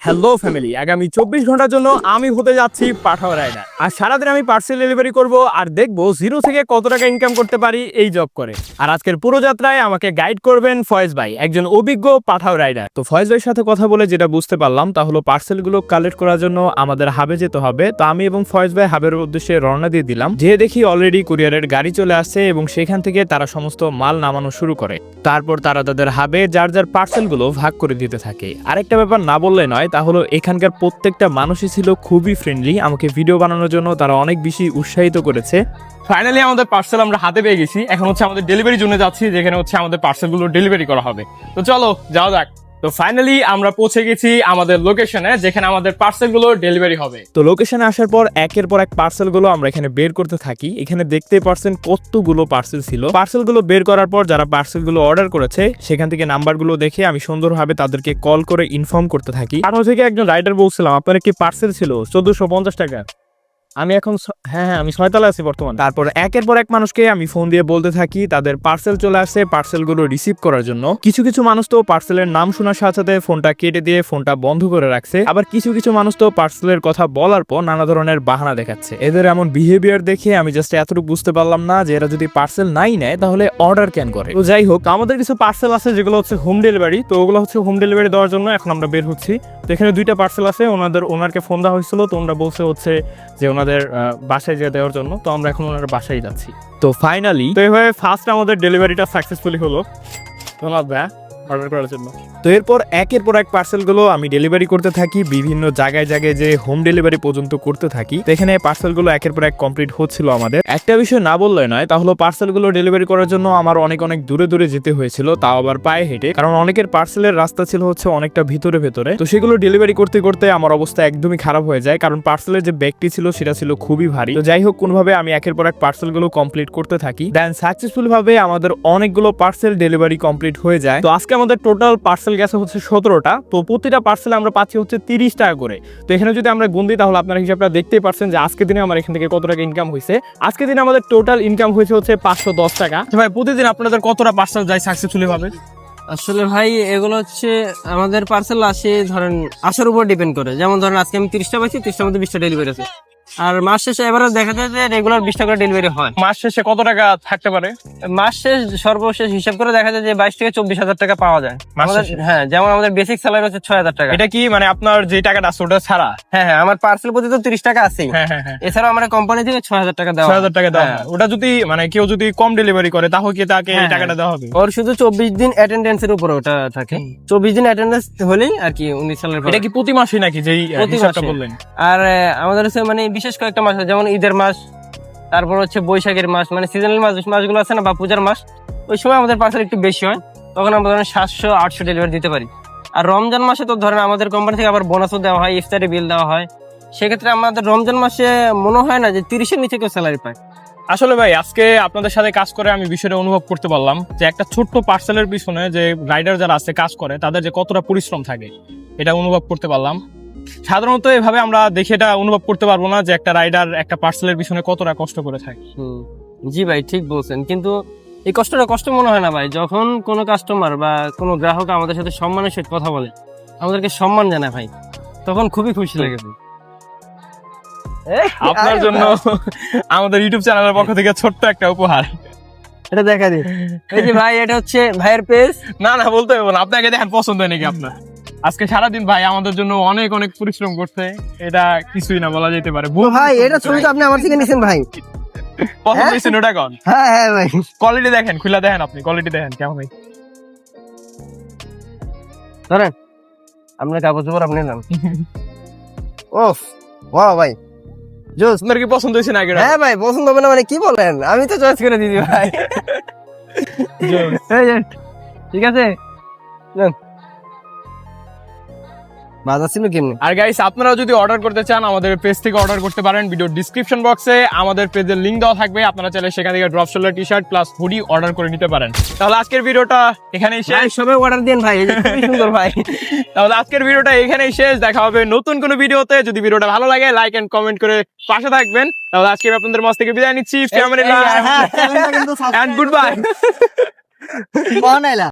Hello family, আগামী 24 ঘন্টার জন্য আমি হতে যাচ্ছি পাঠাও রাইডার। আর সারাদিন আমি পার্সেল ডেলিভারি করব আর দেখবো জিরো থেকে কত টাকা ইনকাম করতে পারি এই জব করে। আর আজকের পুরো যাত্রায় আমাকে গাইড করবেন ফয়েজ ভাই, একজন অভিজ্ঞ পাঠাও রাইডার। তো ফয়েজ ভাইয়ের সাথে কথা বলে যেটা বুঝতে পারলাম তা হলো পার্সেলগুলো কালেক্ট করার জন্য আমাদের হাবে যেতে হবে। তো আমি এবং ফয়েজ ভাই হাবের উদ্দেশ্যে রওনা দিয়ে দিলাম। যে দেখি অলরেডি কুরিয়ারের গাড়ি চলে আসছে এবং সেখান থেকে তারা সমস্ত মাল নামানো শুরু করে। তারপর তারা তাদের হাবে যার যার পার্সেলগুলো ভাগ করে দিতে থাকে। আরেকটা ব্যাপার না বললে নয়, তা হলো এখানকার প্রত্যেকটা মানুষই ছিল খুবই ফ্রেন্ডলি। আমাকে ভিডিও বানানোর জন্য তারা অনেক বেশি উৎসাহিত করেছে। ফাইনালি আমাদের পার্সেল আমরা হাতে পেয়ে গেছি। এখন হচ্ছে আমাদের ডেলিভারি জন্য যাচ্ছি, যেখানে হচ্ছে আমাদের পার্সেলগুলো ডেলিভারি করা হবে। তো চলো যাওয়া যাক। তো ফাইনালি আমরা পৌঁছে গেছি আমাদের লোকেশনে, যেখানে আমাদের পার্সেলগুলো ডেলিভারি হবে। তো লোকেশনে আসার পর একের পর এক পার্সেলগুলো আমরা এখানে বের করতে থাকি। এখানে দেখতেই পারছেন কতগুলো পার্সেল ছিল। পার্সেলগুলো বের করার পর যারা পার্সেলগুলো অর্ডার করেছে সেখান থেকে নাম্বারগুলো দেখে আমি সুন্দরভাবে তাদেরকে কল করে ইনফর্ম করতে থাকি। আর থেকে একজন রাইডার বলছিলাম আপনার কি পার্সেল ছিল 1450 টাকা। আমি এখন আমি 6 তলায় আছি বর্তমানে। তারপর একের পর এক মানুষকে আমি ফোন দিয়ে বলতে থাকি তাদের পার্সেল চলে আসছে, পার্সেলগুলো রিসিভ করার জন্য। কিছু কিছু মানুষ তো পার্সেলের নাম শোনার সাথে সাথে ফোনটা কেটে দিয়ে ফোনটা বন্ধ করে রাখছে। আবার কিছু কিছু মানুষ তো পার্সেলের কথা বলার পর নানা ধরনের বাহানা দেখাচ্ছে। এদের এমন বিহেভিয়ার দেখে আমি জাস্ট এতটুকু বুঝতে পারলাম না যে এরা যদি পার্সেল নাই নেয় তাহলে অর্ডার কেন করে। তো যাই হোক, আমাদের কিছু পার্সেল আছে যেগুলো হচ্ছে হোম ডেলিভারি। তো ওগুলো হচ্ছে হোম ডেলিভারি দেওয়ার জন্য এখন আমরা বের হচ্ছি। তো এখানে দুইটা পার্সেল আছে, ওনারকে ফোন দেওয়া হয়েছিল। তো ওনারা বলছে হচ্ছে যে ওনাদের বাসায় যেয়ে দেওয়ার জন্য। তো আমরা এখন ওনার বাসায় যাচ্ছি। তো ফাইনালি তো এইভাবে ফার্স্ট আমাদের ডেলিভারিটা সাকসেসফুলি হলো। ধন্যবাদ ভাইয়া অর্ডার করার জন্য। তো এরপর একের পর এক পার্সেলগুলো আমি ডেলিভারি করতে থাকি, বিভিন্ন জায়গায় জায়গায় যে হোম ডেলিভারি পর্যন্ত করতে থাকি। তো এখানে পার্সেলগুলো একের পর এক কমপ্লিট হচ্ছিল আমাদের। একটা বিষয় না বললে নয়, তাহলে পার্সেলগুলো ডেলিভারি করার জন্য আমার অনেক অনেক দূরে দূরে যেতে হয়েছিল, তাও আবার পায়ে হেঁটে। কারণ অনেকের পার্সেলের রাস্তা ছিল হচ্ছে অনেকটা ভিতরে ভেতরে। তো সেগুলো ডেলিভারি করতে করতে আমার অবস্থা একদমই খারাপ হয়ে যায়, কারণ পার্সেলের যে ব্যাগটি ছিল সেটা ছিল খুবই ভারী। তো যাই হোক, কোনোভাবে আমি একের পর এক পার্সেলগুলো কমপ্লিট করতে থাকি। দেন সাকসেসফুল ভাবে আমাদের অনেকগুলো পার্সেল ডেলিভারি কমপ্লিট হয়ে যায়। তো আজকে আমাদের টোটাল পার্সেল গেছে হচ্ছে 17টা। তো প্রতিটা পার্সেলে আমরা পাচ্ছি হচ্ছে 30 টাকা করে। তো এখানে যদি আমরা গুণ দিই তাহলে আপনারা হিসাবটা দেখতেই পারছেন যে আজকে দিনে আমার এখান থেকে কত টাকা ইনকাম হয়েছে। আজকে দিনে আমাদের টোটাল ইনকাম হয়েছে হচ্ছে 510 টাকা। ভাই প্রতিদিন আপনাদের কতটা পার্সেল যায় সাকসেসফুলি ভাবে? আসলে ভাই এগুলো হচ্ছে আমাদের পার্সেল আসে ধরেন আসার উপর ডিপেন্ড করে। যেমন ধরেন আজকে আমি 30টা পাইছি, 30টার মধ্যে 20টা ডেলিভারি আছে। আর মাস শেষে এভারেজ দেখা যায় যে রেগুলার 20টা করে ডেলিভারি হয়। মাস শেষে কত টাকা থাকতে পারে? মাস শেষ সর্বশেষ হিসাব করে দেখা যায় যে 22 থেকে 24,000 টাকা পাওয়া যায় আমাদের। হ্যাঁ, যেমন আমাদের বেসিক স্যালারি হচ্ছে 6,000 টাকা। এটা কি মানে আপনার যে টাকাটা আছে ওটা ছাড়া? হ্যাঁ, আমার পার্সেল প্রতি তো 30 টাকা আছে। এছাড়াও আমার কোম্পানি থেকে 6,000 টাকা দেওয়া 6,000 টাকা দেওয়া হয়। ওটা যদি মানে কেউ যদি কম ডেলিভারি করে তাহলে কি তাকে এই টাকাটা দেওয়া হবে? ওর শুধু 24 দিন অ্যাটেন্ডেন্সের উপর ওটা থাকে। 24 দিন অ্যাটেন্ডেন্স হলেই আর কি উনি স্যালারি পাবে। এটা কি প্রতি মাসে নাকি যেই হিসাবটা বললেন? আর আমাদের হচ্ছে মানে বিশেষ কয়েকটা মাস আছে, যেমন ঈদের মাস, তারপর হচ্ছে বৈশাখের মাস, মানে সিজনাল মাসগুলো আছে না, বা পূজার মাস। ওই সময় আমাদের পার্সেল একটু বেশি হয়, তখন আমরা 700-800 ডেলিভারি দিতে পারি। আর রমজান মাসে তো ধরেন আমাদের কোম্পানি থেকে আবার বোনাসও দেওয়া হয়, ইফতারি বিল দেওয়া হয়। সেক্ষেত্রে আমাদের রমজান মাসে মনে হয় না যে 30-এর নিচে কেউ স্যালারি পায়। আসলে ভাই আজকে আপনাদের সাথে কাজ করে আমি বিষয়টা অনুভব করতে পারলাম যে একটা ছোট্ট পার্সেলের পিছনে যে রাইডার যারা আছে কাজ করে তাদের যে কতটা পরিশ্রম থাকে এটা অনুভব করতে পারলাম। সাধারণত এভাবে আমরা দেখে এটা অনুভব করতে পারবো না যে একটা রাইডার একটা পার্সেলের পিছনে কতটা কষ্ট করে থাকে। জি ভাই, ঠিক বলছেন। কিন্তু এই কষ্টটা কষ্ট মনে হয় না ভাই, যখন কোনো কাস্টমার বা কোনো গ্রাহক আমাদের সাথে সম্মানের সাথে কথা বলে, আমাদেরকে সম্মান জানায় ভাই, তখন খুবই খুশি লাগে। আপনার জন্য আমাদের ইউটিউব চ্যানেলের পক্ষ থেকে ছোট্ট একটা উপহার। এটা দেখা দিন। এই যে ভাই, এটা হচ্ছে ভাইয়ের পেজ। না বলতে হবে না, আপনাকে দেখেন পছন্দ হয় নাকি আপনার? আজকে সারাদিন ভাই আমাদের জন্য অনেক অনেক পরিশ্রম করছে, এটা কিছুই না বলা যেতে পারে। ভাই এটা ছবি তো আপনি আমার থেকে নিছেন ভাই, পছন্দ হয়েছে ওটা কোন? হ্যাঁ ভাই, কোয়ালিটি দেখেন, খুলে দেখেন, আপনি কোয়ালিটি দেখেন কেমন হয়। ধরেন আপনার কাগজ উপর আপনি নাম। ওফ ওয়াও ভাই, জোস। আপনার কি পছন্দ হয়েছে না? হ্যাঁ ভাই, পছন্দ হবে না মানে কি বলেন, আমি তো চয়েস করে দিদি ভাই। ঠিক আছে, বাজার ছিল কেমনি। আর গাইস, আপনারা যদি অর্ডার করতে চান আমাদের পেজ থেকে অর্ডার করতে পারেন। ভিডিও ডিসক্রিপশন বক্সে আমাদের পেজের লিংক দেওয়া থাকবে, আপনারা চাইলে সেখান থেকে drop shoulder t-shirt plus hoodie order করে নিতে পারেন। তাহলে আজকের ভিডিওটা এখানেই শেষ। সবাই অর্ডার দেন ভাই, খুবই সুন্দর ভাই। তাহলে আজকের ভিডিওটা এখানেই শেষ, দেখা হবে নতুন কোনো ভিডিওতে। যদি ভিডিওটা ভালো লাগে লাইক এন্ড কমেন্ট করে পাশে থাকবেন। তাহলে আজকে আপনাদের মাঝ থেকে বিদায় নিচ্ছি। Family love and good bye.